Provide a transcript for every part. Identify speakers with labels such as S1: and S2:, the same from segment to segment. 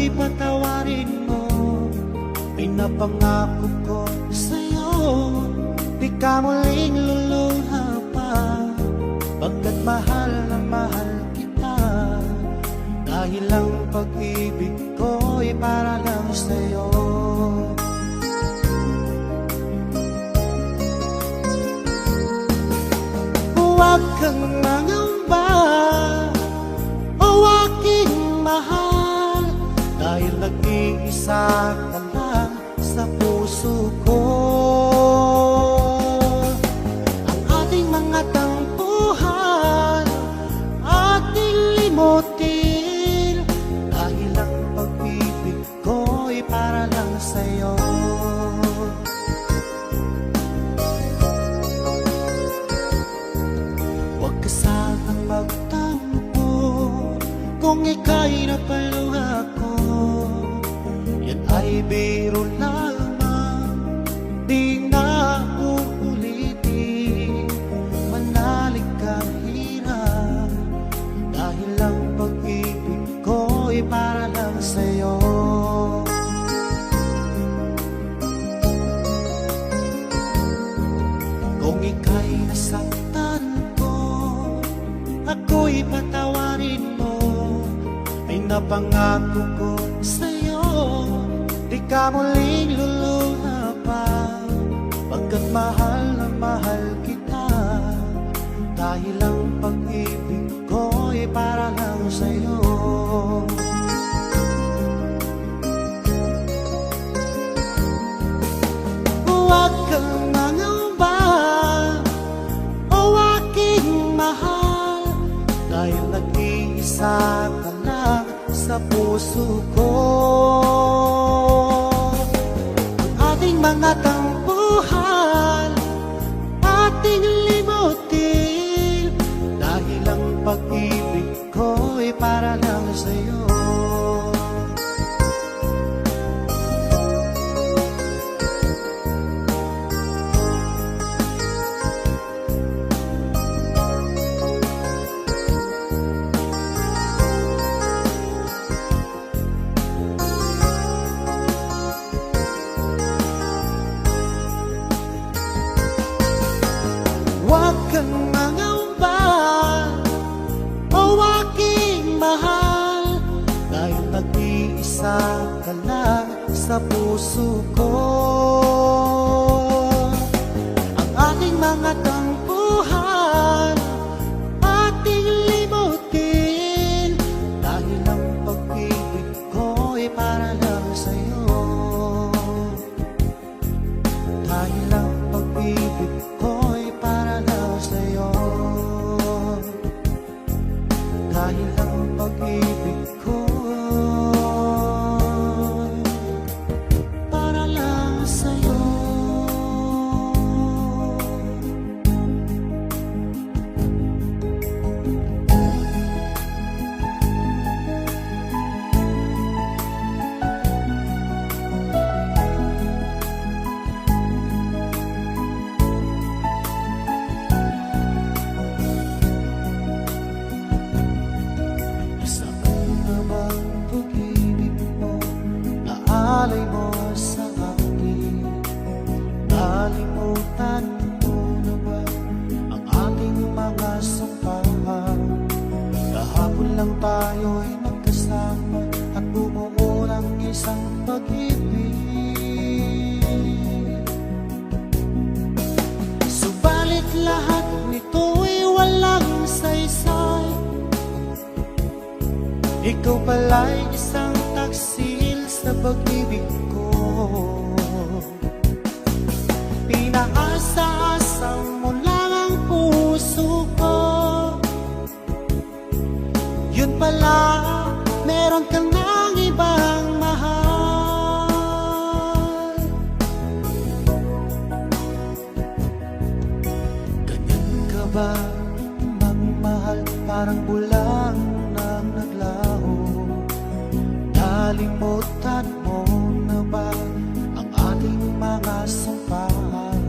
S1: ako'y patawarin mo. Pinapangako ko sa'yo, di ka muling luluha pa. Pagkat mahal na mahal kita, dahil ang pag-ibig ko'y para lang sa'yo. Huwag kang mangamba, o aking mahal, dahil nag-iisa ka lang sa puso ko. Ang ating mga tampuhan, ating limutin, dahil ang pag-ibig ko'y para lang sa'yo. Huwag ka sanang magtampo kung ika'y napaluha ko. Yan ay biro lamang, di na uulitin. Manalig kang hirap, dahil ang pag-ibig ko'y para lang sa'yo. Kung ika'y nasaktan ko, ako'y patawarin mo. Pinapangako ko sa'yo, di ka muling luluha pa. Pagkat mahal na mahal kita, dahil ang pag-ibig ko'y para lang sa'yo. Huwag kang mangamba, o aking mahal, dahil nag-iisa ka lang sa puso ko. Ang ating mga tampuhan, ating limutin, dahil ang pag-ibig ko'y para lang sa'yo. Huwag kang mangamba, o aking mahal, dahil nag-iisa ka lang sa puso ko. Ang ating mga tampuhan, ating limutin, dahil ang pag-ibig ko'y para lang sa'yo. Dahil ang pag-ibig ko'y para lang sa'yo. Dahil ang pag-ibig ko'y para lang sa'yo. Nasaan na bang pag-ibig mo? Naalay mo sa akin. Nalimutan mo na ba ang ating mga sumpahan? Kahapon lang tayo'y magkasama at bumuo ng isang pag-ibig. Subalit lahat nito'y walang saysay. Ikaw pala'y isang taksil sa pag-ibig ko. Pinaasa-asa mo lang ang puso ko. Yun pala, meron ka ng ibang mahal. Ganyan ka ba magmahal? Parang bulang nang naglaho. Nalimutan mo na ba ang ating mga sumpahan?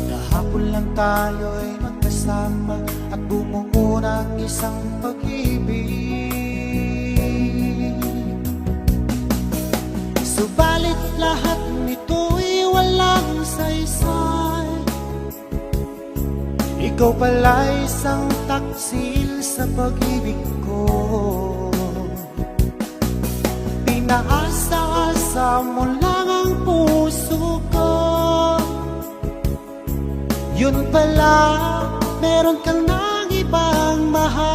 S1: Kahapon lang tayo'y magkasama at bumuo ng isang pag-ibig. Subalit lahat nito'y walang saysay. Ikaw pala'y isang taksil sa pag-ibig ko. Pinaasa-asa mo lang ang puso ko. Yun pala, meron kang nang ibang mahal.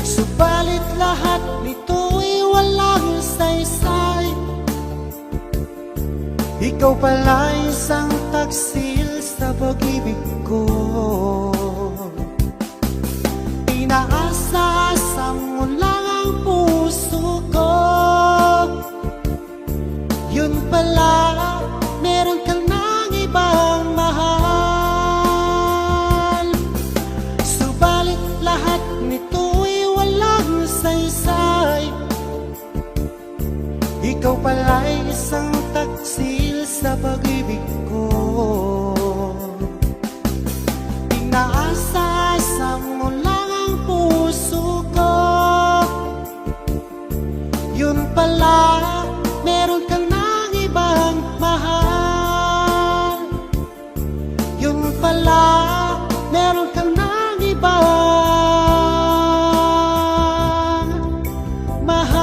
S1: Subalit lahat nito'y walang saysay. Ikaw pala'y isang taksil sa pag-ibig ko. Inaasa-asa mo lang ang puso ko. Yun pala, meron kang nang ibang mahal. Subalit lahat nito'y walang saysay. Ikaw pala'y isang taksil sa pag-ibig ko. Inaasa-asa mo lang ang puso ko. Yun pala, meron kang nang ibang mahal. Yun pala, meron kang nang ibang mahal.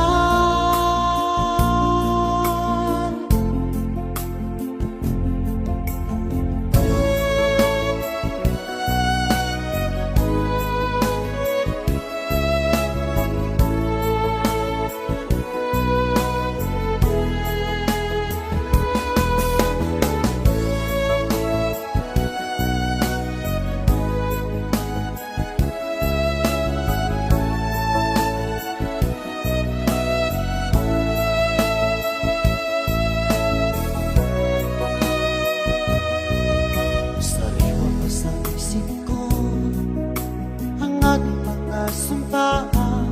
S1: Sariwa pa sa isip ko ang ating mga sumpaan.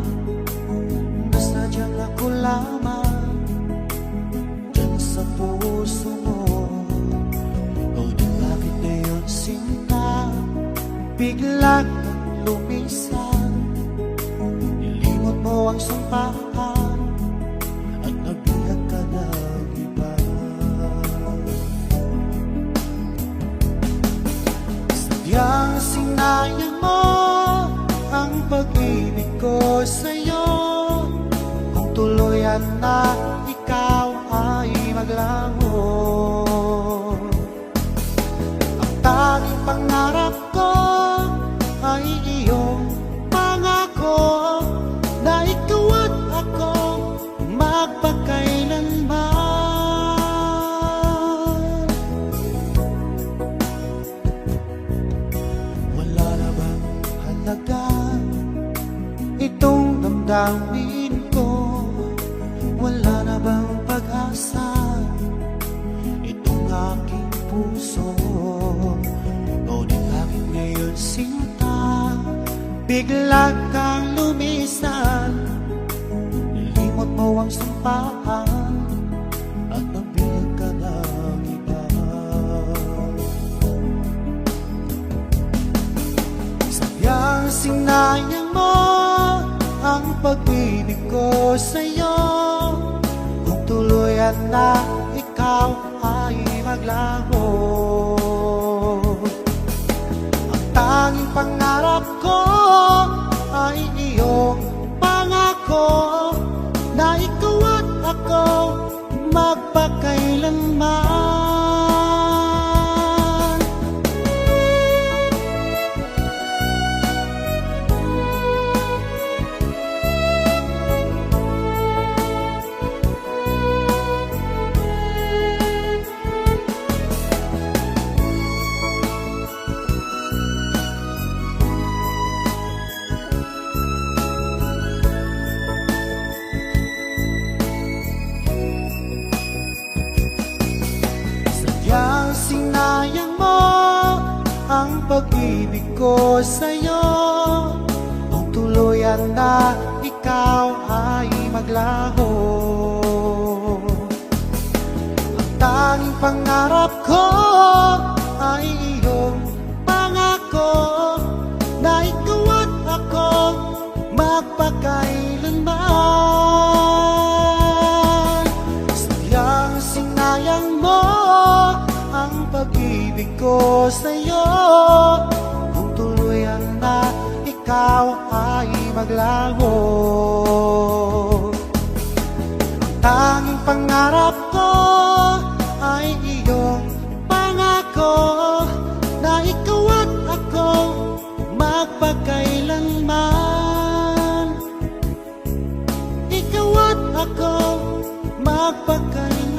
S1: Nasadyang ako lamang dyan sa puso mo. O di bakit ngayon sinta bigla kang lumisan? Nilimot mo ang sumpaan at nagbiyak ka ng iba. Sadyang sinayang mo ang pag-ibig ko sa'yo. Kung tuluyan na ikaw ay maglaho. Ang tanging pangarap ko ay iyong pangako na ikaw at ako magpakailanman. Wala na bang halaga itong damdamin ko? Wala na bang pag-asa itong aking puso? O di bakit ngayon sinta bigla kang lumisan? Nilimot mo ang sumpaan at nagbiyak ka ng iba. Sadyang sinayang mo ang pag-ibig ko sa'yo. Kung tuluyan na ikaw ay maglaho. Ang tanging pangarap ko ay iyong pangako na ikaw at ako magpakailanman. pag-ibig ko sa'yo, kung tuluyan na ikaw ay maglaho. Ang tanging pangarap ko ay iyong pangako, na ikaw at ako magpakailanman. Sayang sinayang mo ang pag-ibig ko sa'yo, kung tuluyan na ikaw ay maglaho. Ang tanging pangarap ko ay iyong pangako, na ikaw at ako magpakailanman. Ikaw at ako magpakailanman.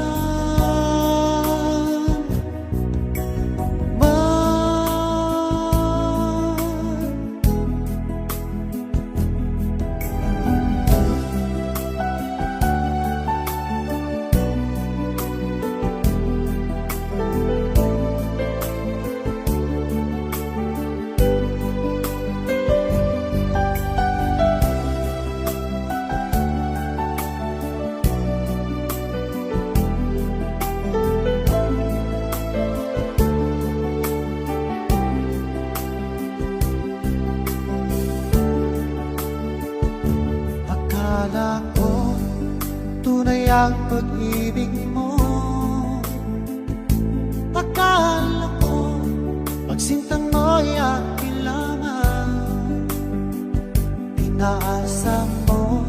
S1: Akala ko tunay ang pag-ibig mo, akala ko pagsintang mo'y akin lamang. Pinaasa mo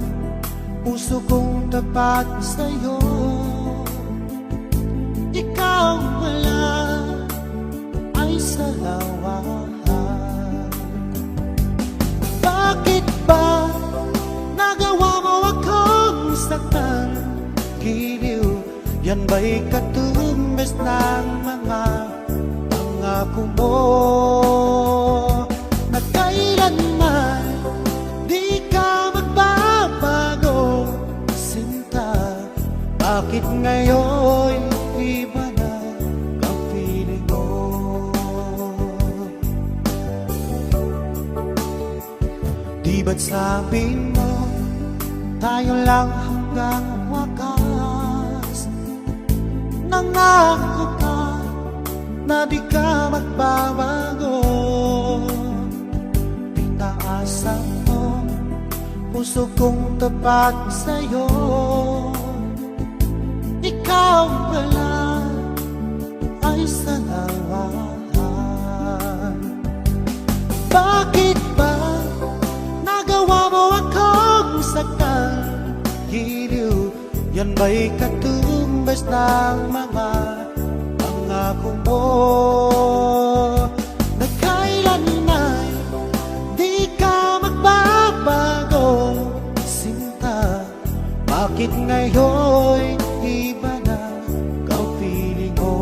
S1: puso kong tapat sa'yo, ikaw wala ay salawahan. Bakit ba nagawa mo akong saktan? Giliw, yan ba'y katumbas ng mga pangako mo, na kailanman di ka magbabago, sinta? Bakit ngayon iba na ang feeling mo? Di ba't sabi mo tayo lang hanggang wakas? Nangako ka na di ka magbabago. Pinaasa mo puso kong tapat sa'yo, ikaw pala ay salawahan. Bakit ba nagawa mo akong saktan? Giliw, yan ba'y katumbas ng mga pangako mo, na kailanman di ka magbabago, sinta? Bakit ngayon iba na ang feeling mo?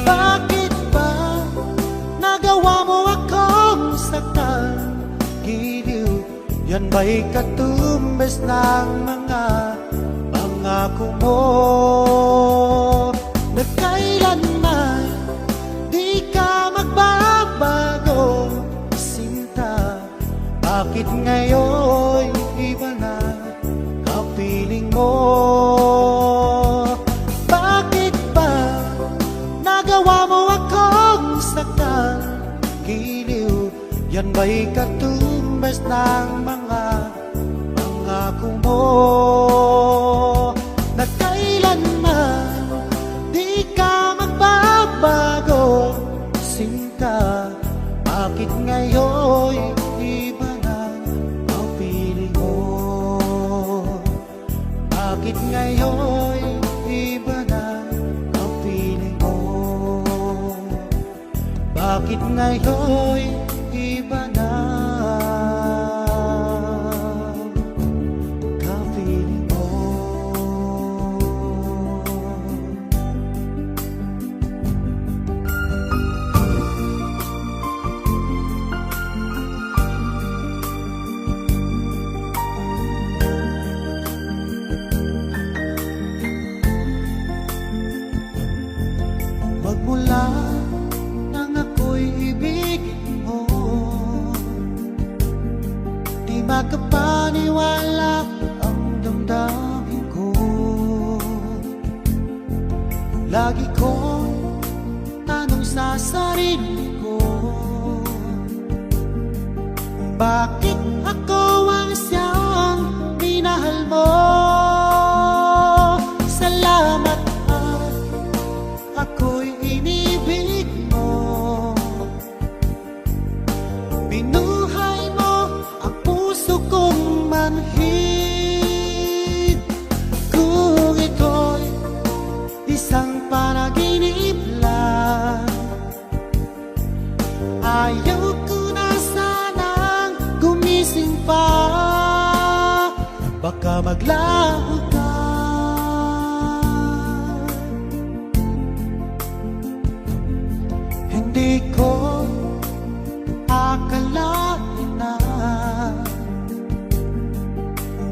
S1: Bakit ba nagawa mo akong saktan? Giliw, yan ba'y katumbas ng mga pangako mo, na kailanman di ka magbabago, sinta? Bakit ngayon iba na ang feeling mo? Bakit ba nagawa mo akong saktan? Giliw, yan ba'y katumbas ng mga pangako mo, na kailanman di ka magbabago, sinta? Bakit ngayon iba na ang feeling mo? Bakit ngayon iba na ang feeling mo? Bakit ngayon iba Magmula nang ako'y ibigin mo, di makapaniwala ang damdamin ko. Lagi kong tanong sa sarili ko, bakit ako ang siyang minahal mo? Salamat at ako'y inibig mo. Binuhay mo ang puso kong manhid. Kung ito'y isang panaginip lang, ayaw ko na sanang gumising pa. Baka maglaho ka. Hindi ko akalain na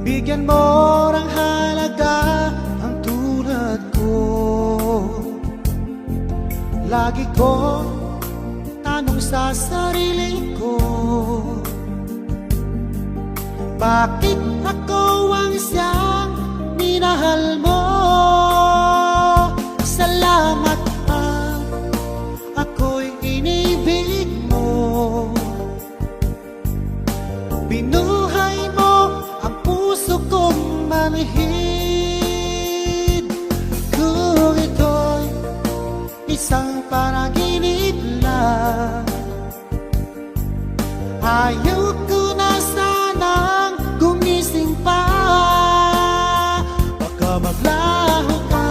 S1: bigyan mo ng halaga ang tulad ko. Lagi ko tanong sa sarili ko, bakit ako ang siyang minahal mo? Salamat at ako'y inibig mo. Binuhay mo ang puso kong manhid. Kung ito'y isang panaginip lang, ayaw ko na sanang gumising pa. Baka maglaho ka.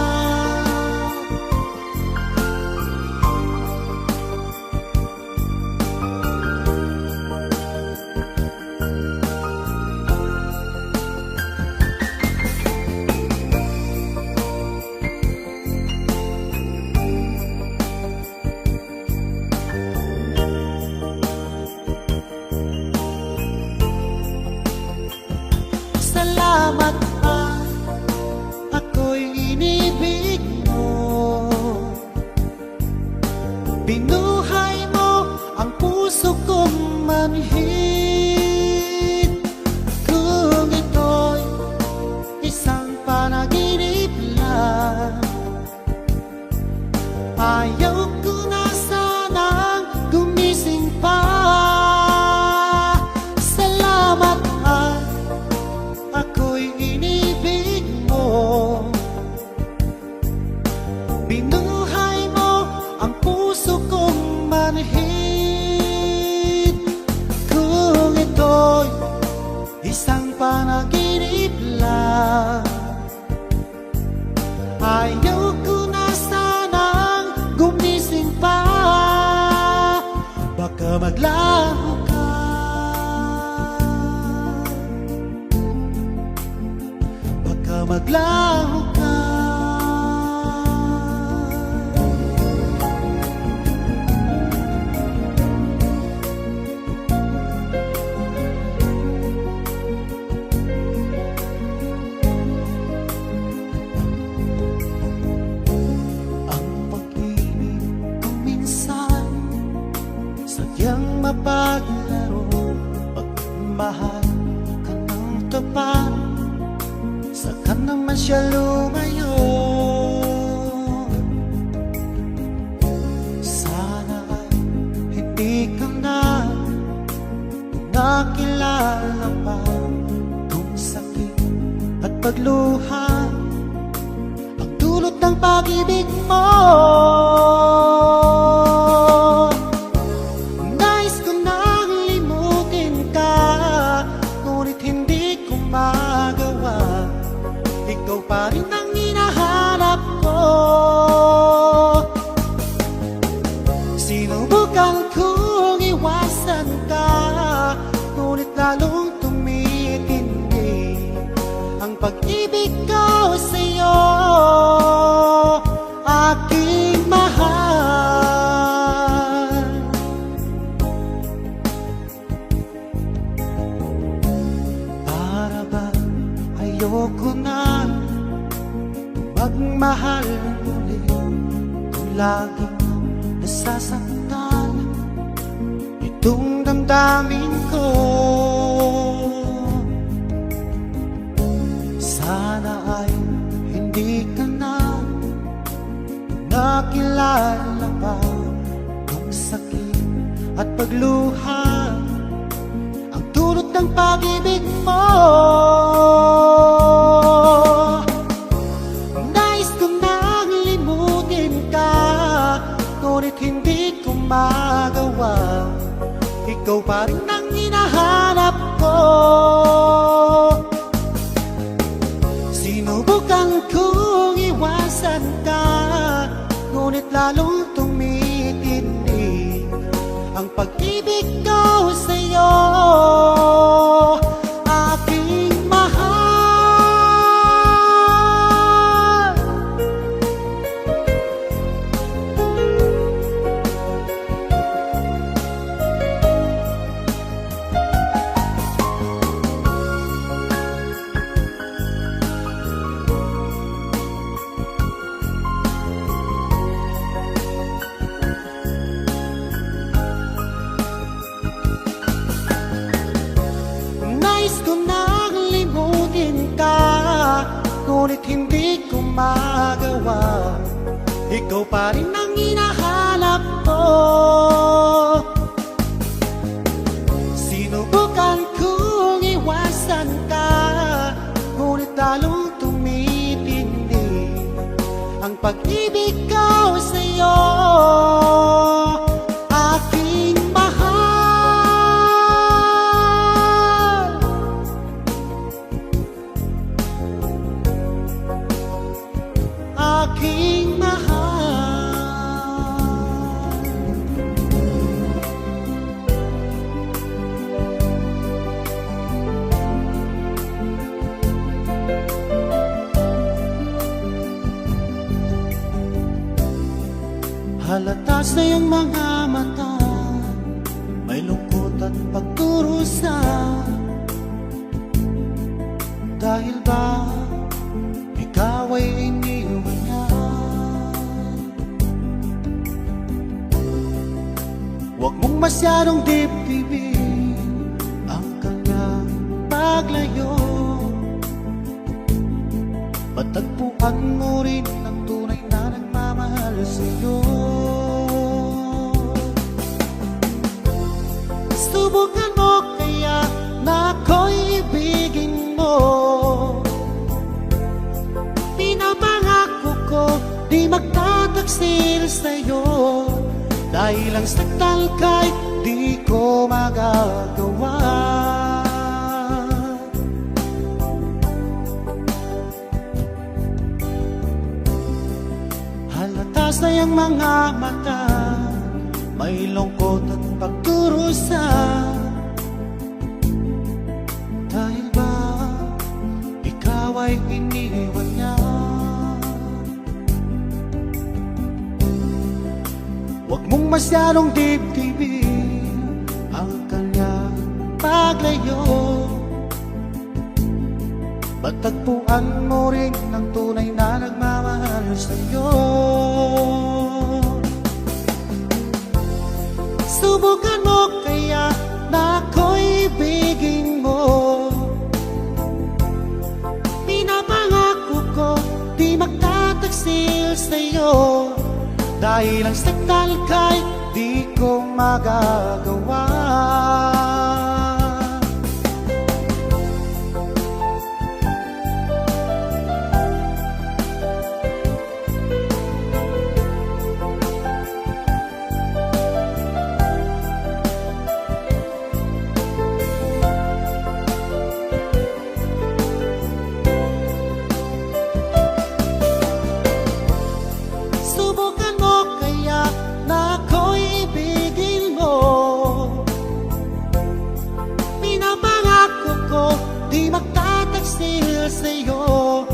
S1: Salamat at ako'y inibig mo. Binuhay mo ang puso kong manhid. Kung ito'y isang panaginip lang, ayaw ko na sanang gumising pa. Salamat at ako'y inibig mo. Binuhay mo ang puso kong manhid. Kung ito'y isang panaginip lang, ayaw ko na sanang gumising pa. Baka maglaho ka. Baka maglaho ka. Ang pag-ibig kung minsan sadyang mapaglaro. Pagmahal ka ng tapat, saka naman siya lumayo. Sana ay hindi ka na nakilala pa kung sakit at pagluha ang dulot ng pag-ibig mo. Nais ko nang limutin ka, ngunit hindi ko magawa. Ikaw pa rin ang hinahanap ko. Sinubukan kong iwasan ka, ngunit lalong tumitindi ang pag-ibig ko sa'yo, aking mahal. Para ba ayoko na magmahal muli, kung laging nasasaktan itong damdamin ko. Sana ay hindi ka na nakilala pa ng sakit at pagluha ang dulot ng pag-ibig mo. Nais ko nang limutin ka, ngunit hindi ko magawa. Ikaw pa rin ang hinahanap ko. Sinubukan kong iwasan ka, ngunit lalong tumitindi ang pag-ibig ko sa'yo, aking mahal. Nais ko nang limutin ka, ngunit hindi ko magawa. Ikaw pa rin ang hinahanap ko. Sinubukan kong iwasan ka, ngunit lalong tumitindi ang pag-ibig ko sa'yo, aking mahal. Aking mahal. Halata sa iyong mga mata, may lungkot at pagdurusa. Dahil ba ikaw ay iniwan niya? Huwag mong masyadong dibdibin ang kanyang paglayo. Matagpuan mo rin ang tunay na nagmamahal sa'yo. Subukan mo kaya na ako'y ibigin mo. Pinapangako ko di magtataksil sa'yo, dahil ang saktan kahit di ko magagawa. Halata sa iyong mga mata, may lungkot at pagdurusa. Dahil ba ikaw ay iniwan niya? Huwag mong masyadong dibdibin ang kanyang paglayo. Matagpuan mo rin ang tunay na nagmamahal sa'yo. Subukan mo kaya na ako'y ibigin mo. Pinapangako ko di magtataksil sa'yo, dahil ang saktan kahit di ko magagawa. Subukan mo kaya na ako'y ibigin mo. Pinapangako ko di magtataksil sa'yo,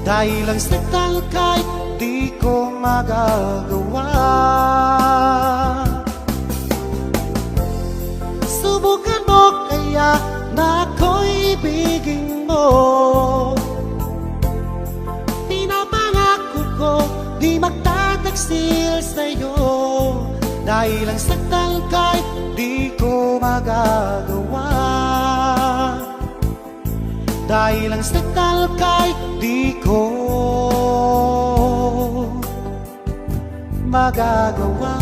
S1: dahil ang saktan kahit di ko magagawa. Subukan mo kaya na ako'y ibigin mo. Pinapangako ko di magtataksil nagsil sa'yo. Dahil ang saktan kahit di ko magagawa. Dahil ang saktan kahit di ko magagawa.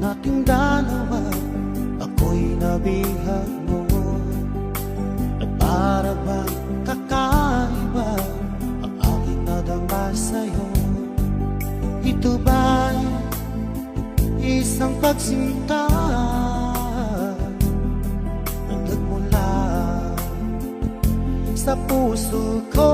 S1: Nating dalawa, ako'y nabihag mo. At para bang kakaiba ang aking nadama sa'yo. Ito ba'y isang pagsinta na nagmula sa puso ko?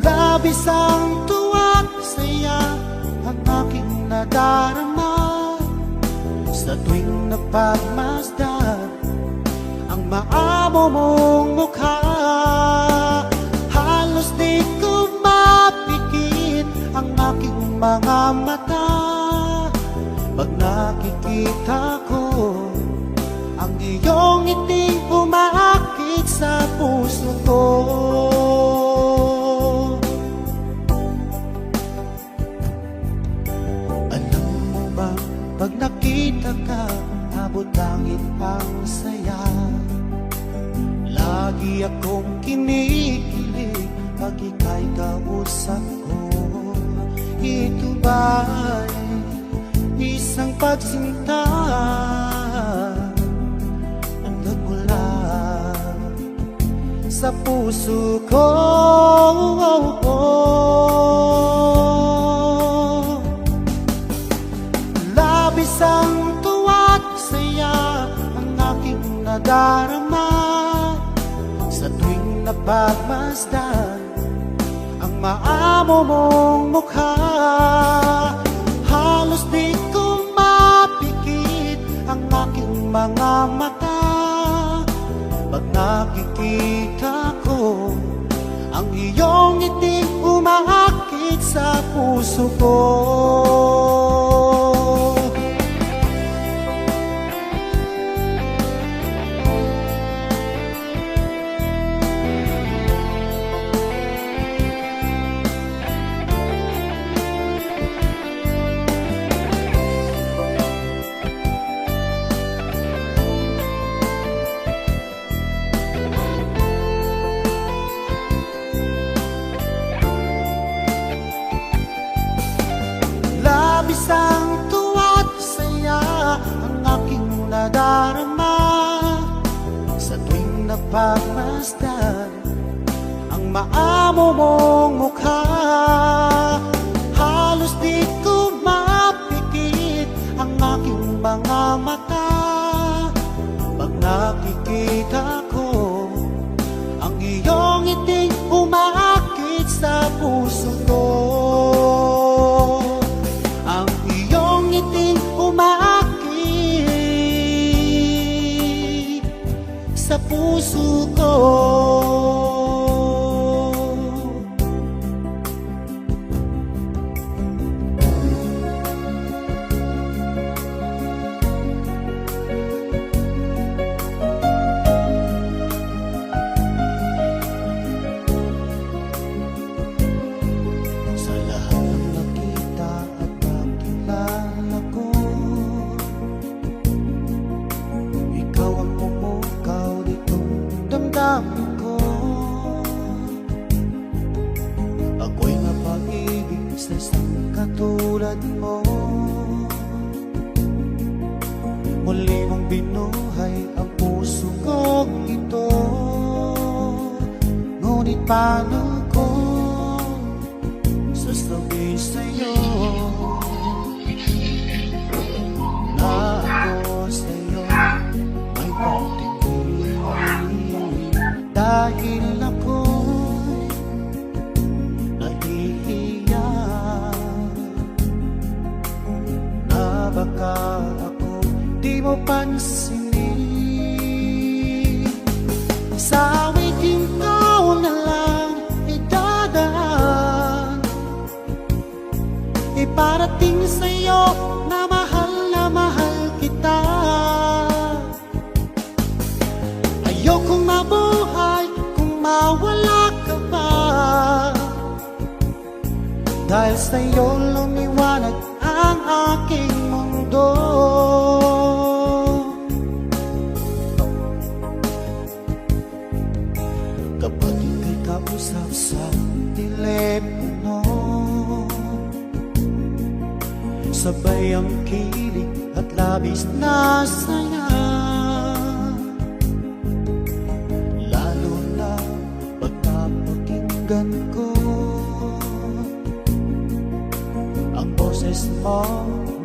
S1: Labis ang tuwa't saya ang aking nadarama sa tuwing napagmasdan ang maamo mong mukha. Halos di ko mapikit ang aking mga mata pag nakikita ko ang iyong ngiting umaakit sa puso ko. Pag nakita ka, abot langit ang saya. Lagi akong kinikilig pag ika'y kausap ko. Ito ba'y isang pagsinta na nagmula sa puso ko? Labis ang tuwa't saya ang aking nadarama sa tuwing napagmasdan ang maamo mong mukha. Halos di ko mapikit ang aking mga mata pag nakikita ko ang iyong ngiting umaakit sa puso ko. Labis ang tuwa't saya ang aking nadarama sa tuwing napagmasdan ang maamo mong mukha. Halos di ko mapikit ang aking mga mata pag nakikita ko ang iyong ngiting umaakit sa puso ko. Sa puso ko. Sa lahat ng nakita at nakilala ko, ikaw ang pumukaw nitong damdamin ko. Ako'y napag-ibig sa isang katulad mo. Muli mong binuhay ang puso kong ito. Ngunit paano ko sasabihin sa'yo na ako sa'yo may pagtingin? Dahil ako'y nahihiya baka ako di mo pansinin. Sa awitin ko na lang idadaan, iparating sa'yo na mahal kita. Ayokong mabuhay kung mawala ka pa, dahil sa'yo lumiwanag ang aking mundo. Kapag ika'y kausap sa telepono, sabay ang kilig at labis na saya. Lalo na pag napakinggan ko ang boses mo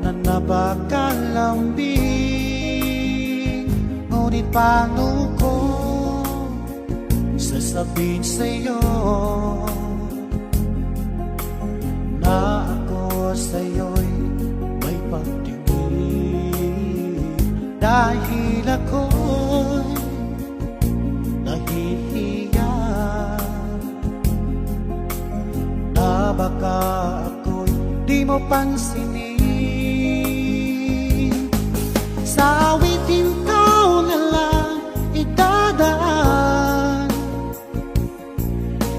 S1: na napakalambing. Ngunit paano ko sasabihin sa'yo na ako sa'yo'y may pagtingin, dahil ako'y nahihiya na baka ako'y di mo pansinin. Sa awitin ko na lang idadaan,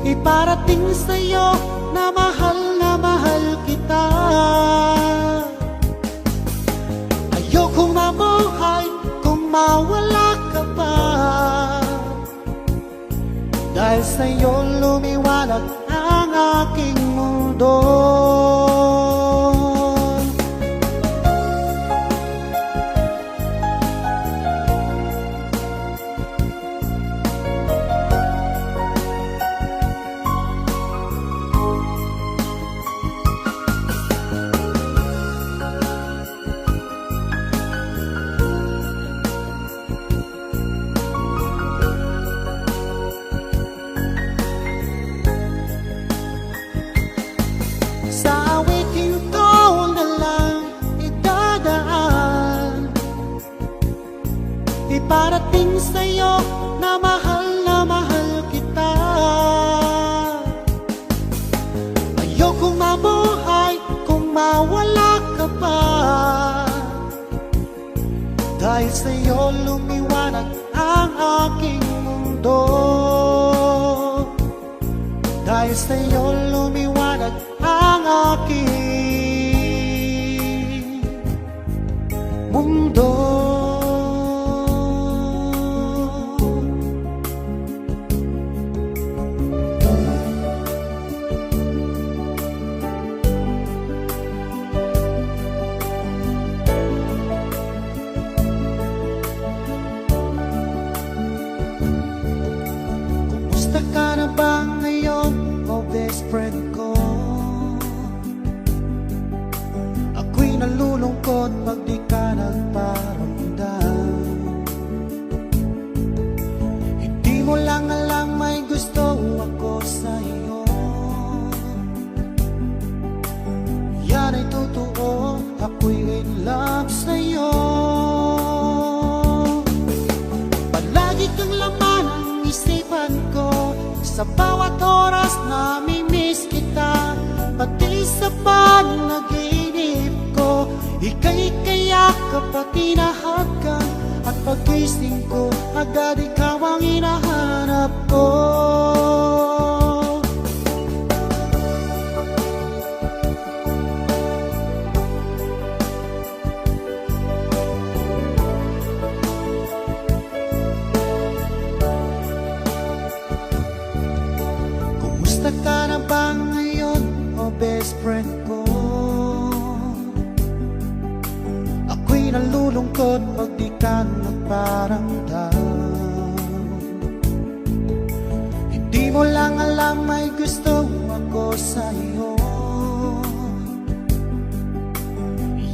S1: iparating sa'yo na mahal kita. Ayokong mabuhay kung mawala ka pa, dahil sa'yo lumiwanag ang aking mundo. Sa awitin ko na lang idadaan, iparating sa'yo na mahal kita. Ayokong mabuhay kung mawala ka pa, dahil sa'yo lumiwanag ang aking mundo. Dahil sa'yo lumiwanag ang aking mundo. Kumusta ka na ba ngayon, o best friend ko? Ako'y nalulungkot pag di ka nagparamdam. Hindi mo lang alam may gusto ako sa iyo. Yan ay totoo, ako'y in love sa iyo. Palagi kang laman ang isipan ko, sa bawat oras namimiss kita. Pati sa panaginip ko, ika'y kayakap at tinahagan, at pagising ko agad ikaw ang hinahanap ko. Kumusta ka na ba ngayon, o best friend ko? Ako'y nalulungkot pag di ka nagparamdam. Hindi mo lang alam may gusto ako sa iyo.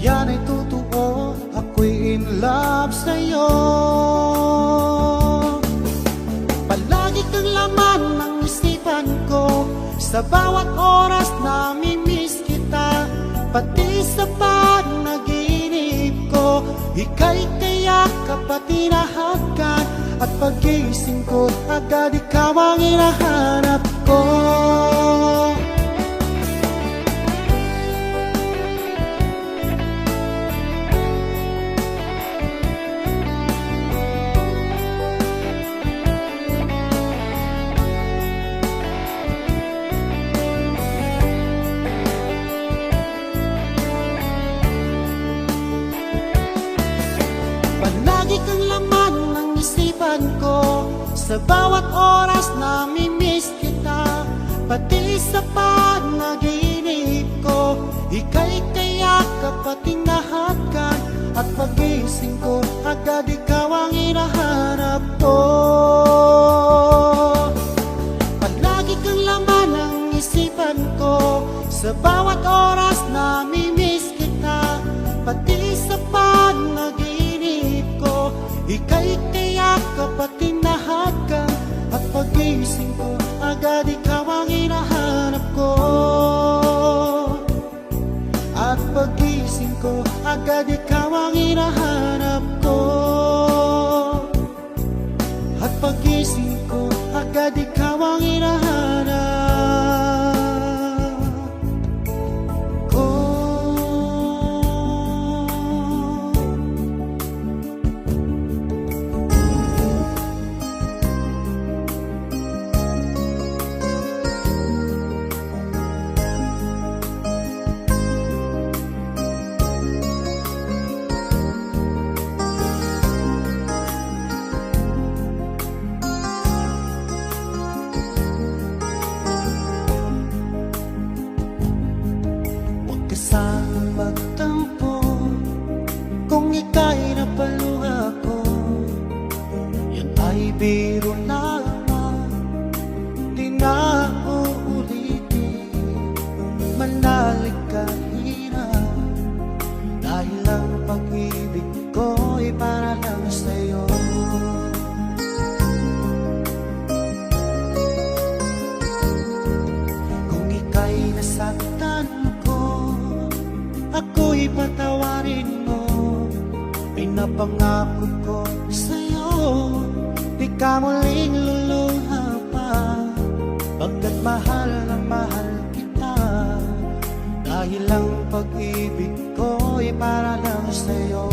S1: Yan ay totoo, ako'y in love sa iyo. Palagi kang laman ng isipan ko, sa bawat oras namimiss kita. Pati sa panaginip Ika'y kayakap at tinahagan, at pagising ko agad ikaw ang hinahanap ko. Palagi kang laman ng isipan ko, sa bawat oras nami-miss kita. Pati sa panaginip ko, ika'y kayakap at tinahagan, at pagising ko agad ikaw ang hinahanap ko. Palagi kang laman ng isipan ko, sa bawat oras nami-miss kita. Pati sa panaginip ko, ika'y kayakap at tinahagan, at pagising ko agad ikaw ang hinahanap ko. At pagising ko agad ikaw ang hinahanap ko. At pagising ko agad ikaw ang hinahanap ko. Sanang magtampo kung ika'y napaluha ko. Yan ay biro lamang, di na uulitin. Manalig kahina, dahil ang pag-ibig ko'y para lang sa'yo. Kung ika'y nasaktan ko, ako'y patawarin mo. Pinapangako ko sa'yo, di ka muling luluha pa. Pagkat mahal na mahal kita, dahil ang pag-ibig ko'y para lang sa'yo.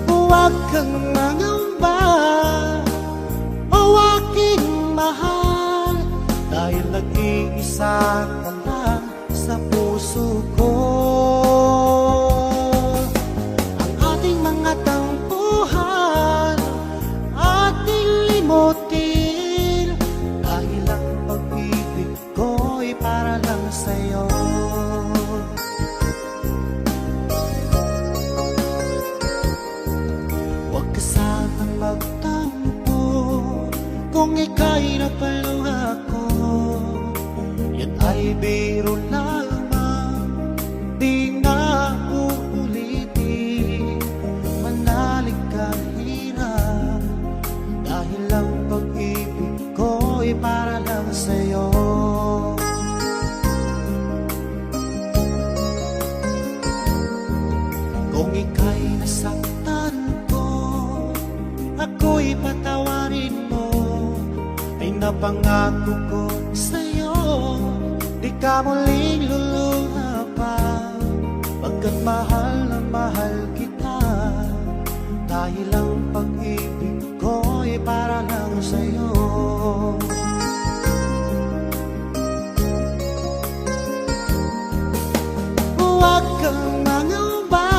S1: Huwag kang mangamba, o aking mahal, dahil nag-iisa ka lang sa puso ko. Ang ating mga tampuhan, ating limutin, dahil ang pag-ibig ko'y para lang sa'yo. Huwag ka sanang magtampo kung ika'y napaluha ko. Yan ay biro lamang, di na uulitin. Manalig kahina, dahil ang pag-ibig ko'y para lang sa'yo. Kung ika'y nasaktan ko, ako'y patawarin mo. Ay napangako ko sa'yo, di ka muling luluha pa. Pagkat mahal na mahal kita, dahil ang pag-ibig ko'y para lang sa'yo. Huwag kang mangamba,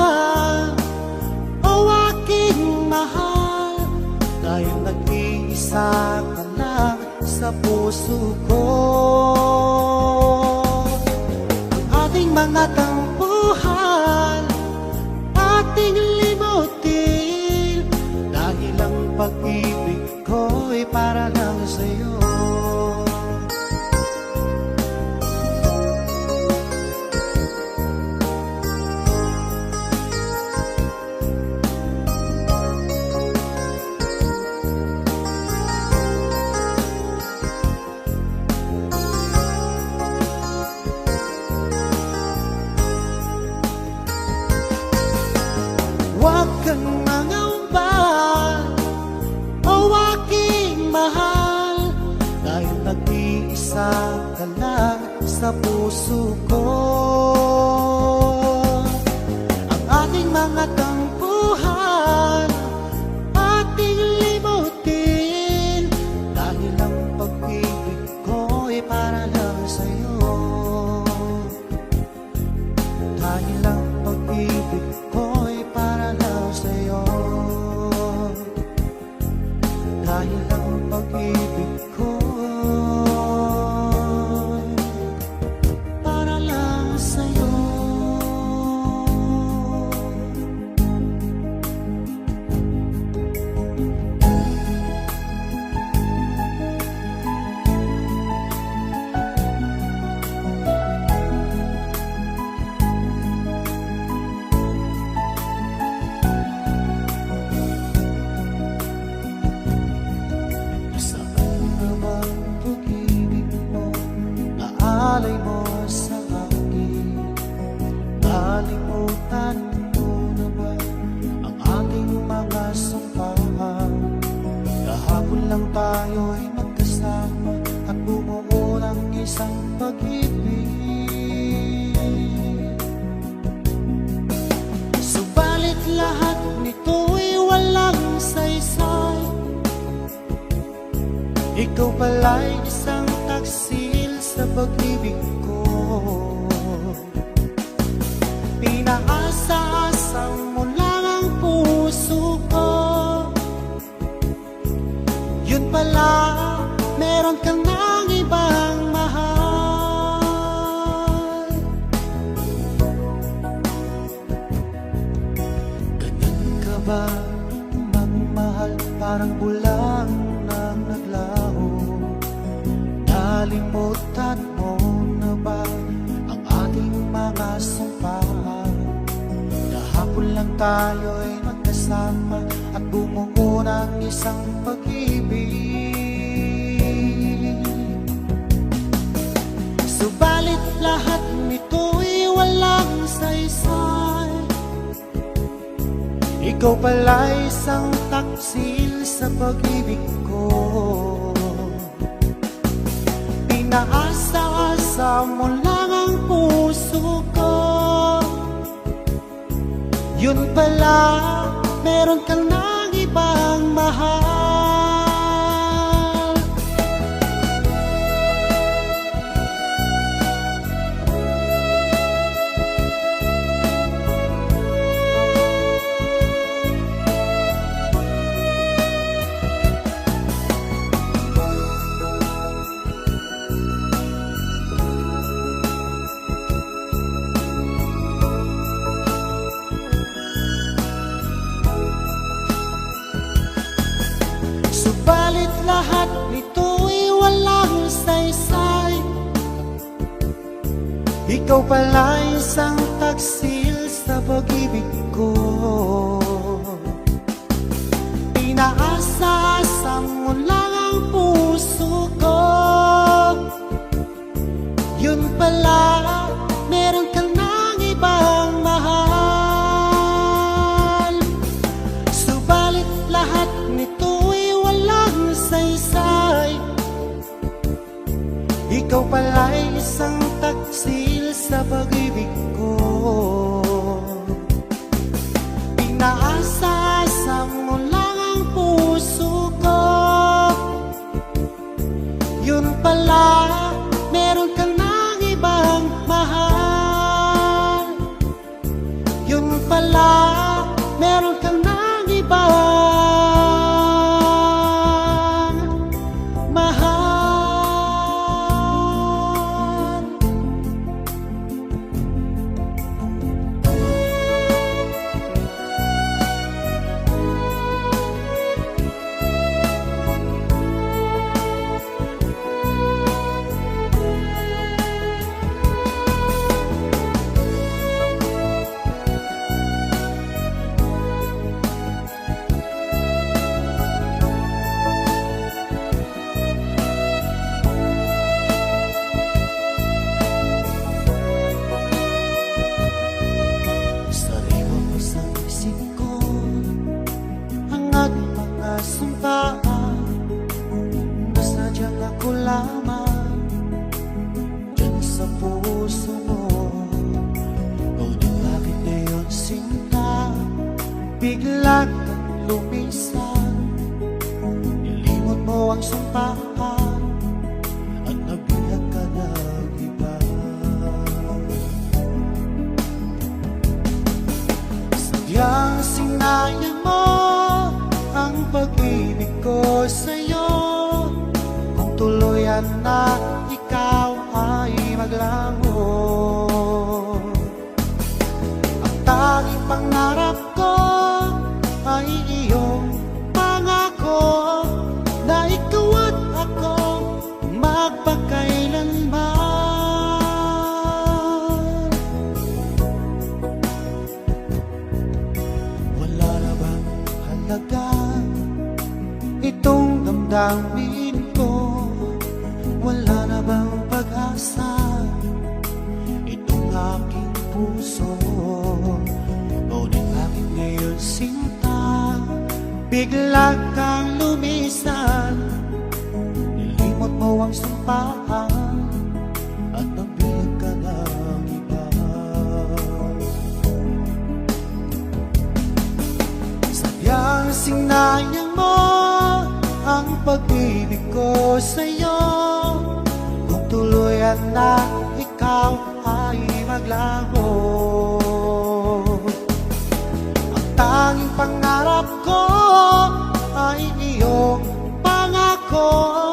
S1: o aking mahal, dahil nag-iisa ka lang sa puso ko. Ang ating mga tampuhan, ating limutin, dahil ang pag-ibig ko'y para lang sa'yo. nag-iisa ka lang sa puso ko. Ang ating mga tampuhan ating limutin, dahil ang pag-ibig ko'y para lang sa'yo. Dahil ang pag-ibig ko'y para lang sa'yo. Dahil ang pag-ibig ko'y para lang sa'yo. Saan na bang pag-ibig mo naalay mo sa akin? Nalimutan mo na ba ang ating mga sumpahan? Kahapon lang tayo'y magkasama at bumuo ng isang pag-ibig. Subalit lahat nito'y walang saysay. Ikaw pala'y isang taksil sa pag-ibig ko. Pinaasa-asa mo lang ang puso ko. Yun pala, meron ka ng ibang mahal. Ganyan ka ba magmahal? Parang bulang nang naglaho. Nalimutan mo na ba ang ating mga sumpahan? Kahapon lang tayo'y magkasama at bumuo ng isang pag-ibig. Subalit lahat nito'y walang saysay. Ikaw pala'y isang taksil sa pag-ibig ko. Pinaasa-asa mo lang ang puso ko. Yun pala, meron ka ng ibang mahal. Subalit lahat nito'y walang saysay. Ikaw pala'y isang taksil sa pag-ibig ko. Pinaasa-asa mo lang ang puso ko. Yun pala, meron ka ng ibang mahal. Subalit lahat nito'y walang saysay. Ikaw pala'y isang taksil sa pag-ibig ko. Pinaasa-asa mo lang ang puso ko. Yun pala, meron ka ng ibang mahal. Yun pala, meron ka ng ibang mahal. lumisan. Nilimot mo ang sumpaan at nabihag ka ng iba. Sadyang sinayang mo ang pag-ibig ko sa'yo. Kung tuluyan na ikaw ay maglaho, ang tanging pangarap ko ay iyong pangako na ikaw at ako magpakailanman. Wala na bang halaga itong damdamin ko? Wala na bang pag-asa itong aking puso? Ngunit bakit ngayon sinta bigla kang lumisan? Nilimot mo ang sumpaan at nabihag ka ng iba. Sadyang sinayang mo ang pag-ibig ko sa'yo. Kung tuluyan na ikaw ay maglaho, ang tanging pangarap ko ay iyong pangako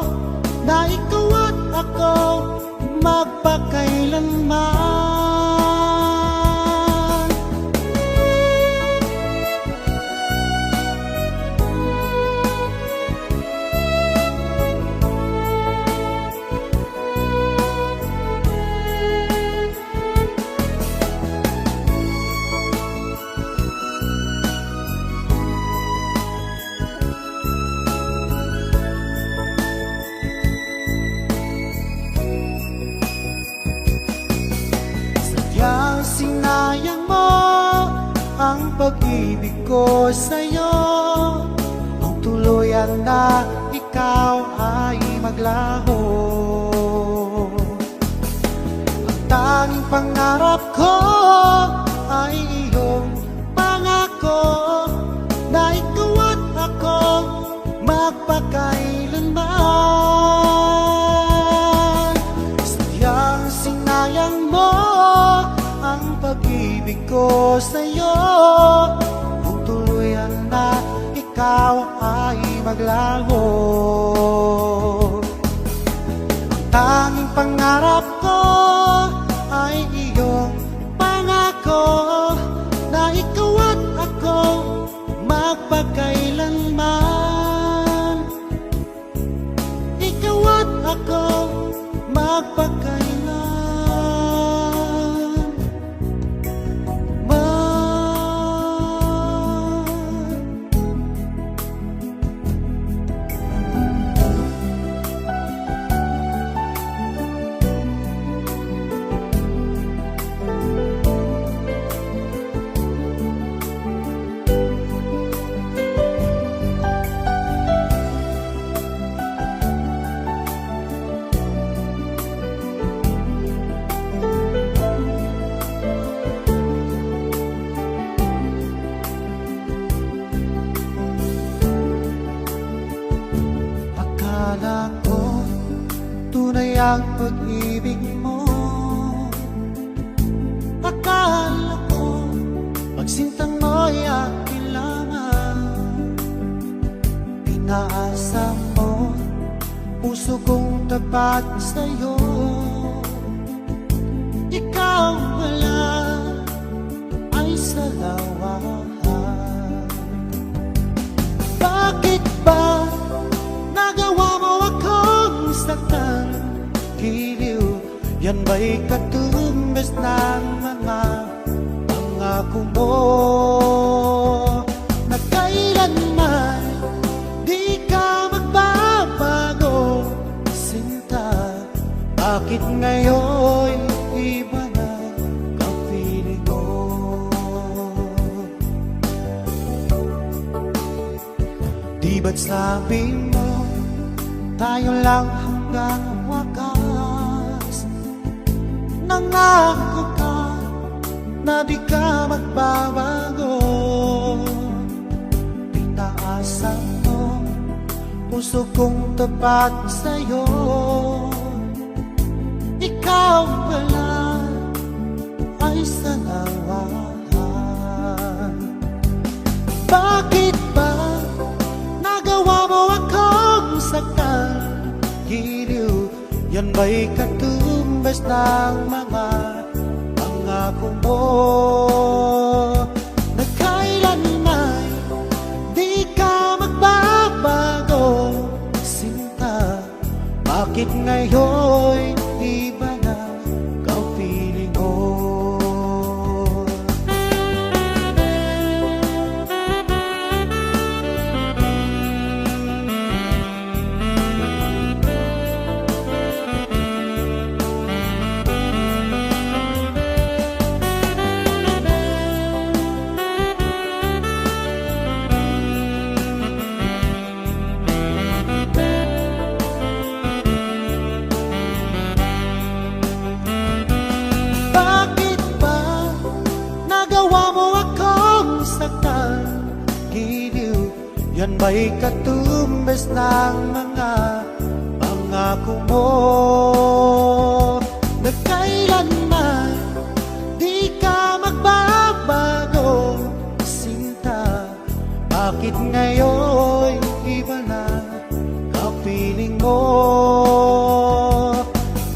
S1: na ikaw at ako magpakailanman. Sadyang sinayang mo ang pag-ibig ko sa'yo. Kung tuluyan na ikaw ay maglaho, ang tanging pangarap ko ay iyong pangako na ikaw at ako magpakailanman. Sadyang sinayang mo ang pag-ibig ko sa'yo. Kung tuluyan na ikaw ay maglaho, ang tanging pangarap ko ay iyong pangako na ikaw at ako magpakailanman. Ikaw at ako magpakailanman. Akala ko tunay ang pag-ibig mo. Akala ko pagsintang mo'y akin lamang. Pinaasa mo puso kong tapat sa'yo. Ikaw wala ay salawahan. Bakit ba nagawa mo akong saktan? Giliw, yan ba'y katumbas ng mga pangako mo na kailanman di ka magbabago? Sinta, bakit ngayon iba na ka-feeling mo? Di ba't sabi mo tayo lang hanggang wakas? Nangako ka na di ka magbabago. puso kong tapat sa'yo. Ikaw pala ay sanawahan. Bakit ba nagawa mo akong saktan? Giliw, yan ba'y katumbas ng mga pangako mo? Na kailanman di ka magbabago, sinta. Bakit ngayon iba na ikaw piling mo? Giliw, yan ba'y katumbas ng mga pangako mo? Na kailanman di ka magbabago, sinta. Bakit ngayon iba na kapiling mo?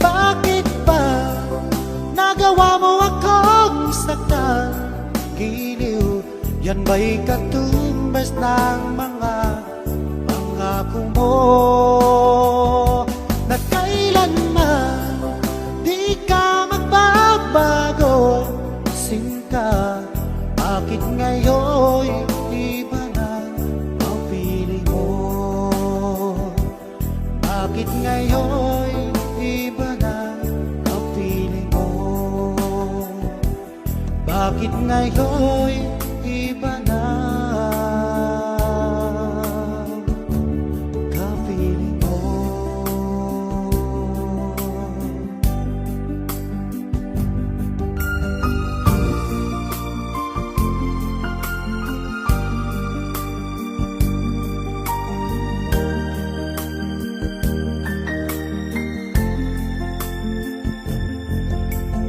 S1: Bakit ba nagawa mo akong saktan? Giliw, yan ba'y katumbas ng mga pangako mo? Na kailanman di ka magbabago, sinta. Bakit ngayon iba na ang piling mo? Bakit ngayon iba na ang piling mo? Bakit ngayon iba na kapiling mo?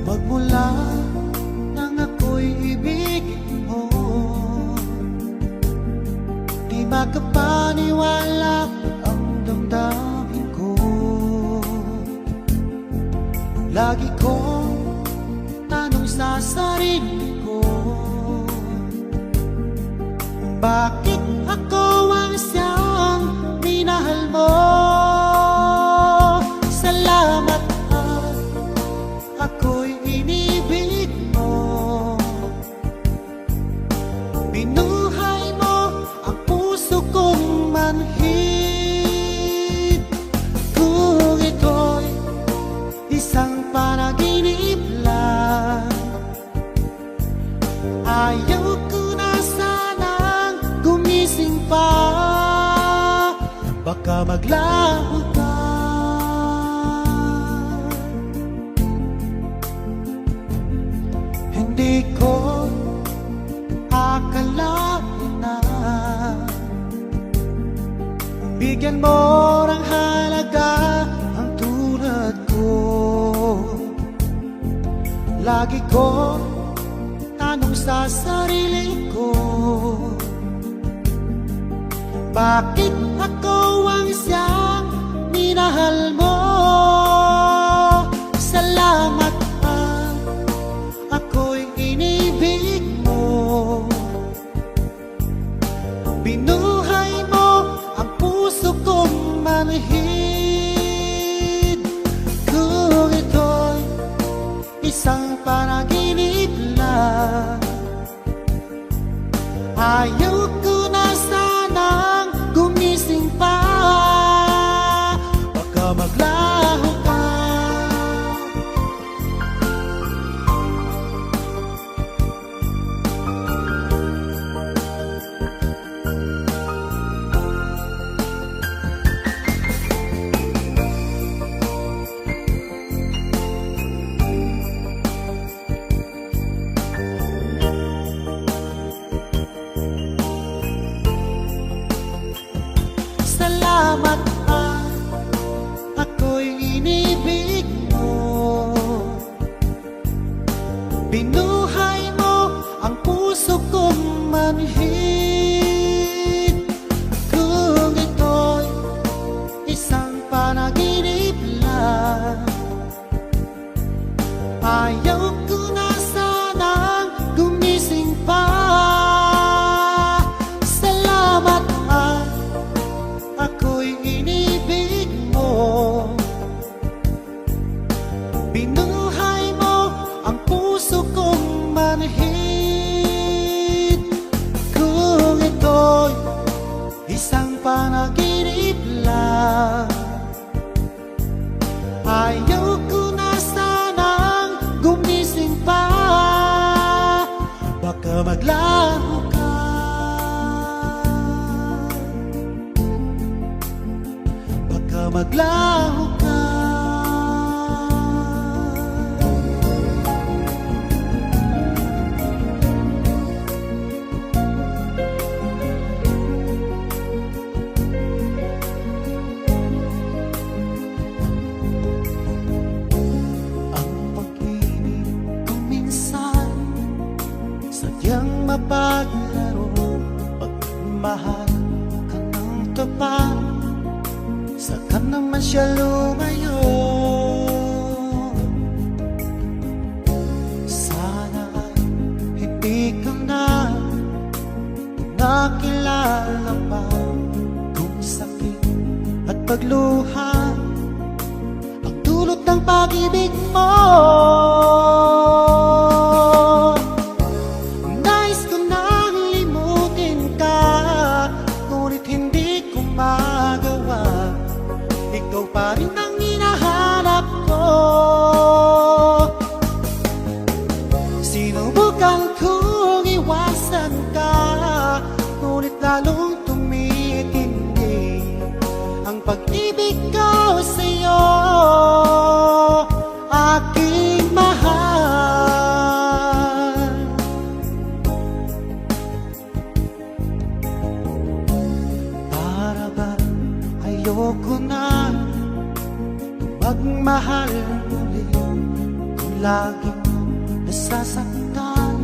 S1: Magmula nang ako'y ibigin mo, di makapaniwala ang damdamin ko. Lagi kong tanong sa sarili ko, bakit ako ang siyang minahal mo? Salamat at ako'y inibig mo. Binuhay mo ang puso kong manhid. Kung ito'y isang panaginip lang, ayaw ko na sanang gumising pa. Baka maglaho ka. Hindi ko akalain na bigyan mo ng halaga ang tulad ko. Lagi ko tanong sa sarili ko, bakit ako ang siyang minahal mo? Salamat at ako'y inibig mo. Binuhay mo ang puso kong manhid. Kung ito'y isang panaginip lang, ayaw ko na sanang gumising pa. Baka maglaho ka. Ayaw ko na sanang gumising pa, baka maglaho ka. Baka maglaho ka. Sadyang mapaglaro, pagmahal ka ng tapat, saka naman siya lumayo. Sana ay hindi ka na nakilala pa, kung sakit at pagluha ang dulot ng pag-ibig mo. Ikaw pa rin ang hinahanap ko. Sinubukan kong iwasan ka, ngunit lalong tumitindi ang pag-ibig ko sa'yo, aking mahal. Para ba ayoko na magmahal muli, kung laging nasasaktan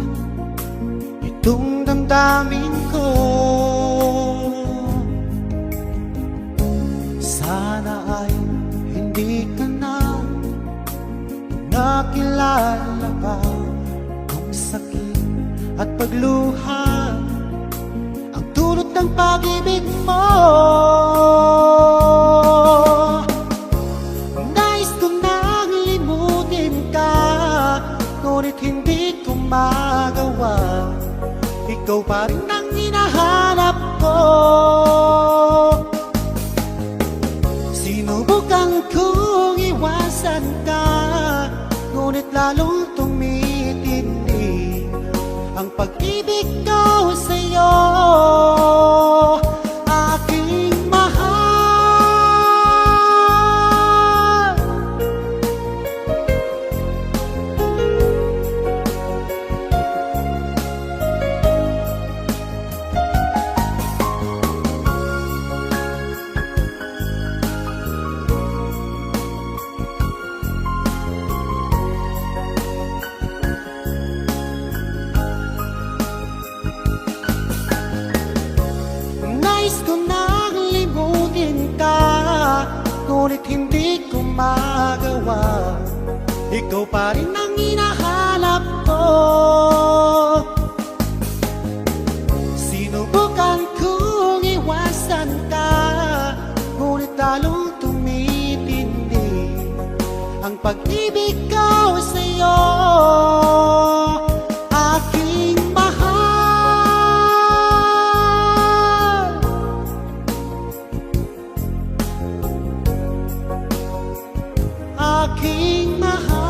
S1: itong damdamin ko. Sana ay hindi ka na nakilala pa, kung sakit at pagluha ang dulot ng pag-ibig mo. Ngunit hindi ko magawa, ikaw pa rin ang hinahanap ko. Sinubukan kong iwasan ka, ngunit lalong tumitindi ang pag-ibig ko sa'yo, aking mahal. Nais ko nang limutin ka, ngunit hindi ko magawa, ikaw pa rin ang hinahanap ko. Sinubukan kong iwasan ka, ngunit lalong tumitindi ang pag-ibig ko sa'yo, aking aking mahal.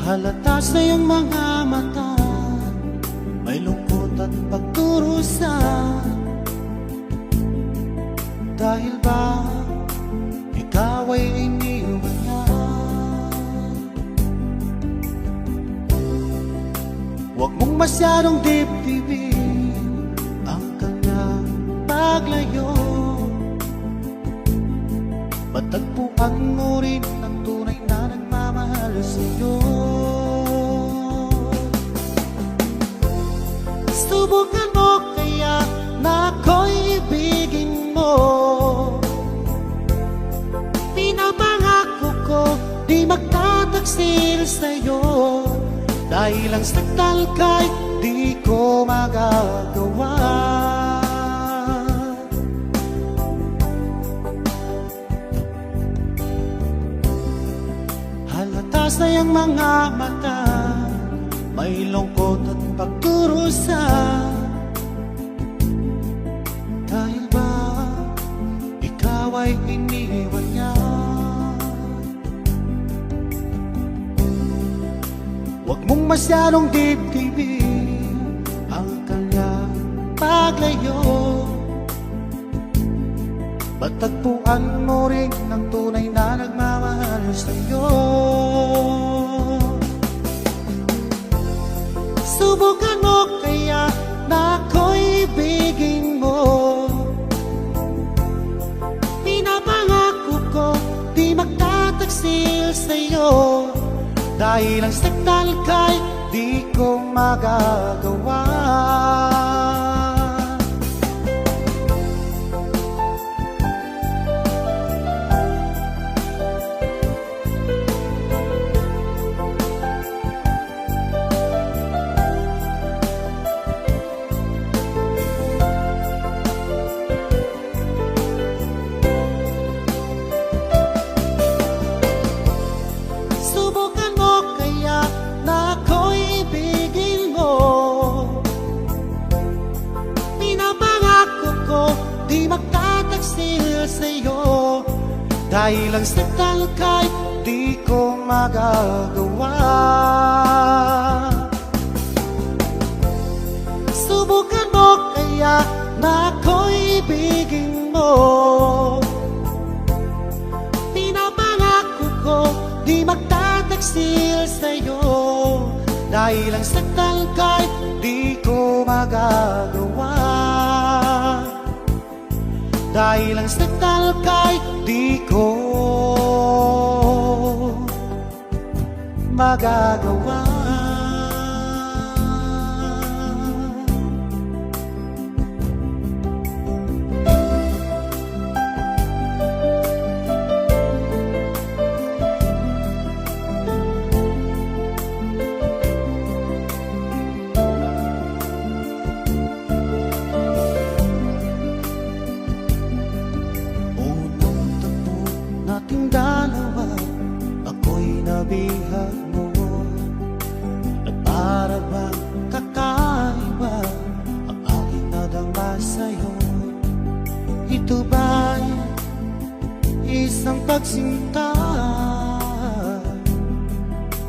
S1: Halata sa iyong mga mata, may lungkot at pagdurusa. Dahil ba ikaw ay iniwan niya? Huwag mong masyadong dibdibin ang kanyang paglayo. Matagpuan mo rin ang tunay na nagmamahal sa'yo. Subukan mo kaya na ako'y ibigin mo. Pinapangako ko di magtataksil sa'yo, dahil ang sakdal ka'y di ko magagawa. Masayang mga mata, may lungkot at pagdurusa. Dahil ba ikaw ay iniwan niya? Huwag mong masyadong dibdibin ang kanyang paglayo. Matagpuan mo rin ng tunay na nagmamahal sa'yo. Subukan mo kaya na ako'y ibigin mo. Pinapangako ko di magtataksil sa'yo, dahil ang saktan kay di ko magagawa. Dahil ang saktan kahit di ko magagawa. Subukan mo kaya na ako'y ibigin mo. Pinapangako ko di magtataksil sa'yo, dahil ang saktan kahit di ko magagawa. Dahil ang saktan kahit di ko magagawa. Nating dalawa, ako'y nabihag mo, at para bang kakaiba ang aking nadama sa'yo. Ito ba'y isang pagsinta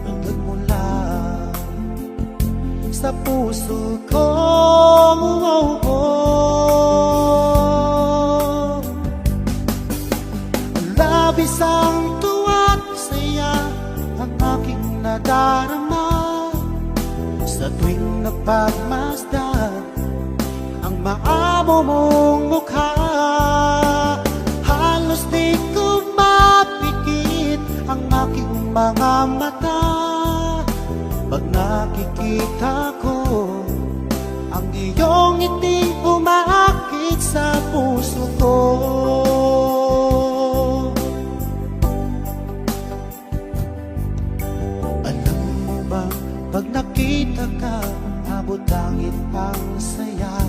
S1: na nagmula sa puso ko? Labis ang tuwa't saya ang aking nadarama sa tuwing napagmasdan ang maamo mong mukha. Halos di ko mapikit ang aking mga mata pag nakikita ko ang iyong ngiti umaakit sa puso ko. Pag nakita ka, abot langit ang saya.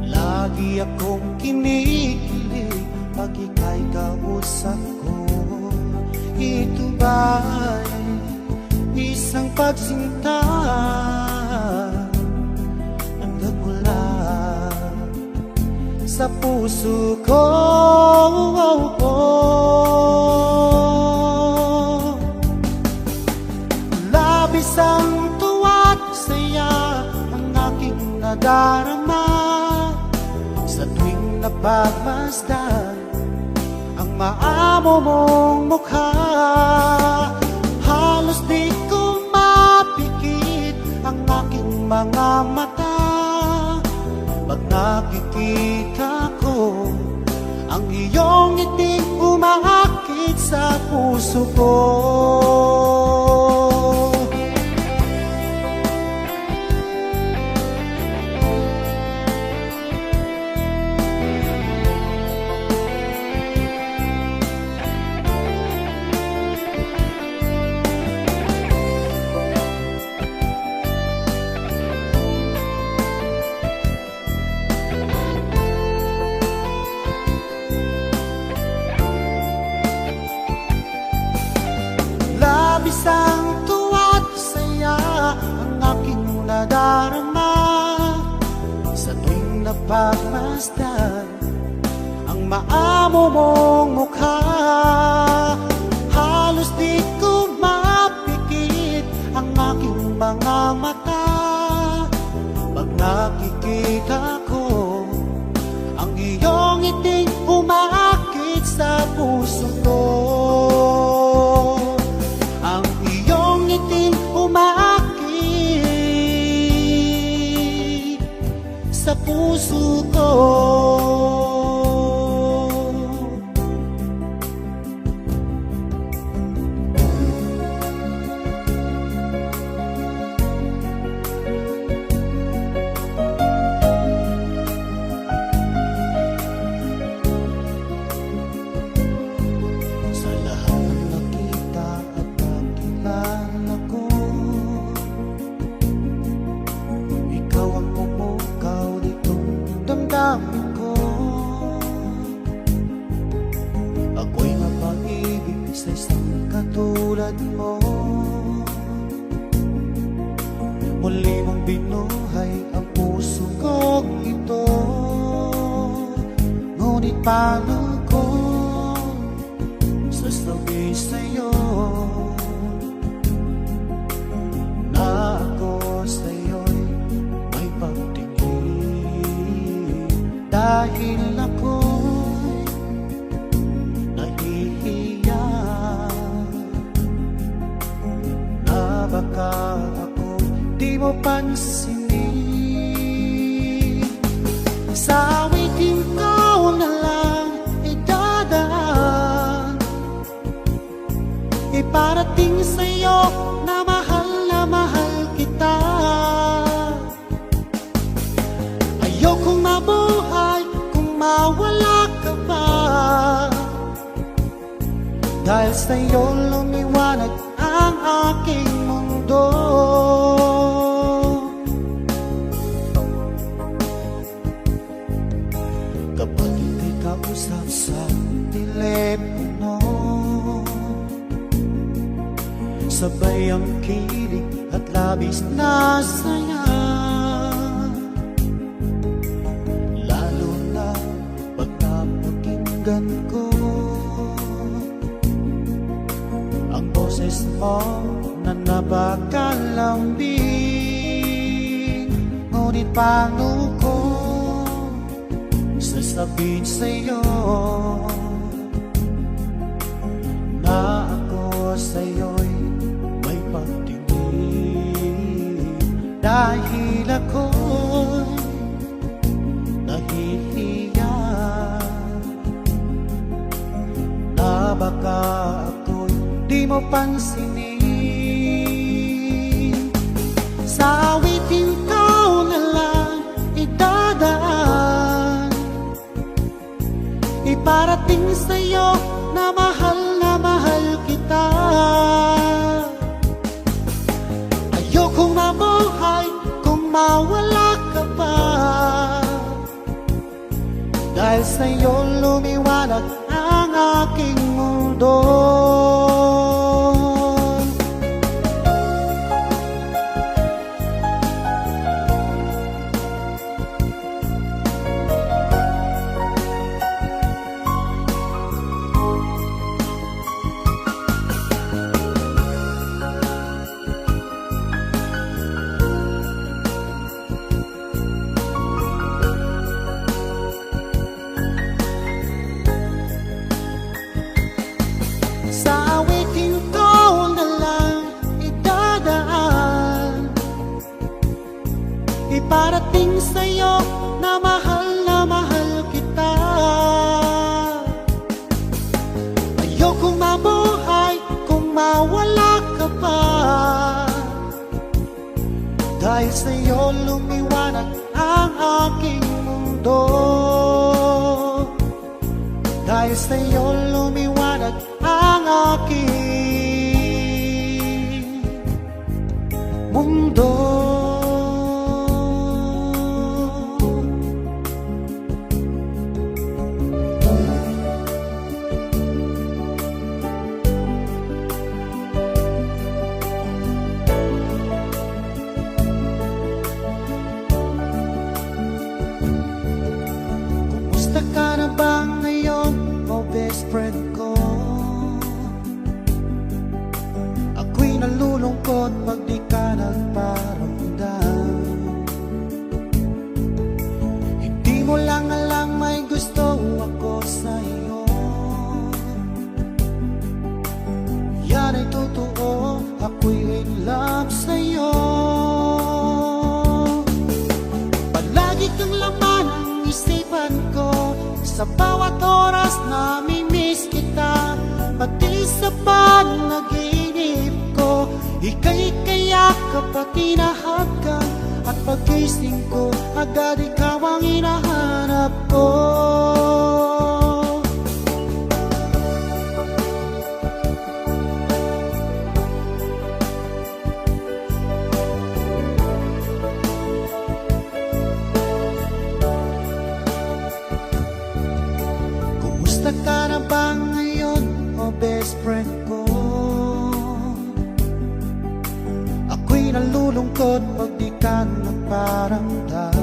S1: Lagi akong kinikilig pag ika'y kausap ko. Ito ba'y isang pagsinta ang nagmula sa puso ko? Labis ang tuwa't saya ang aking nadarama sa tuwing napagmasdan ang maamo mong mukha. Halos di ko mapikit ang aking mga mata pag nakikita ko ang iyong ngiti umaakit sa puso ko. labis ang tuwa't saya ang aking nadarama sa tuwing napagmasdan ang maamo mong mukha. Halos di ko mapikit ang aking mga mata pag nakikita ko ang iyong ngiting umaakit sa puso ko. Ang iyong ngiting umaakit sa puso ko. Ako'y mapaibig sa isang katulad mo. Muli mong binuhay ang puso kong ito. Ngunit paano ko sasabihin sa'yo na ako sa'yo'y may pagtingin, dahil ako'y nahihiya na baka ako'y di mo pansinin. Sa awitin ko na lang idadaan, iparating sa'yo na mahal kita. Ayokong mabuhay kung mawala ka pa, dahil sa'yo lumiwanag ang aking mundo. Kapag ika'y kausap sa telepono, sabay ang kilig at labis na saya. Lalo na pag napakinggan ko ang boses mo na napakalambing. Ngunit paano ko sasabihin sa'yo na ako sa'yo'y may pagtingin, dahil ako'y nahihiya na baka ako'y di mo pansinin. Sa awitin ko na lang idadaan, iparating sa'yo na mahal kita. Ayokong mabuhay kung mawala ka pa, dahil sa'yo lumiwanag ang aking mundo. Sa awitin ko na lang idadaan, iparating sa'yo na mahal kita. Ayokong mabuhay kung mawala ka pa, dahil sa'yo lumiwanag ang aking mundo. Dahil sa'yo lumiwanag ang aking mundo. nalulungkot pag di ka nagparamdam. Hindi mo lang alam may gusto ako sa'yo. Yan ay totoo, ako'y in love sa'yo. Palagi kang laman ang isipan ko, sa bawat oras namimiss kita. Pati sa panaginip ko, ika'y kayakap at tinahagkan. At pagising ko, agad ikaw ang hinahanap ko. Kumusta ka na ba ngayon, o best friend ko? Ako'y nalulungkot pag di ka nagparamdam.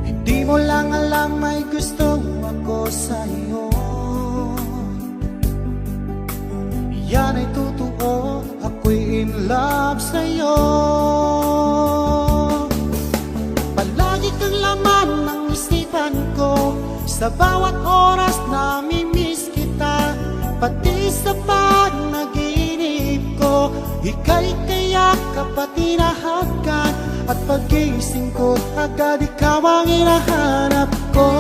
S1: Hindi mo lang alam may gusto ako sa'yo. Yan ay totoo, ako'y in love sa'yo. Palagi kang laman ng isipan ko, sa bawat oras namimiss kita. Pati sa panaginip ko, ika'y kayakap at tinahagkan. At pagising ko, agad ikaw ang hinahanap ko.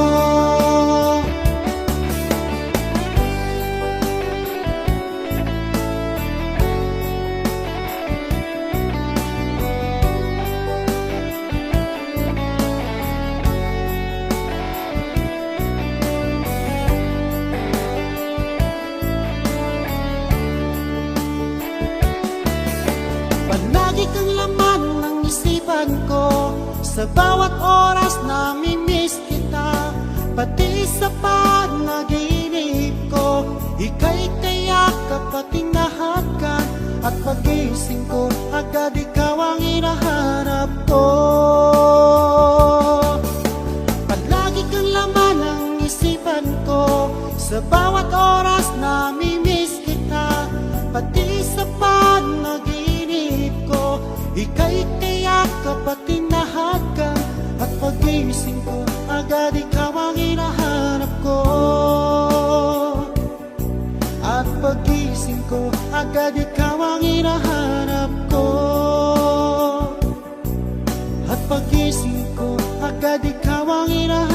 S1: Palagi kang laman ng isipan ko, sa bawat oras namimiss kita. Pati sa panaginip ko, ika'y kayakap at tinahagkan. At pagising ko, agad ikaw ang hinahanap ko. Palagi kang laman ng isipan ko, sa bawat oras namimiss kita. Pati sa panaginip ko, ika'y kayakap at tinahagkan. At pagising ko, agad ikaw ang hinahanap ko. At pagising ko, agad ikaw ang hinahanap ko. At pagising ko, agad ikaw ang hinahanap ko.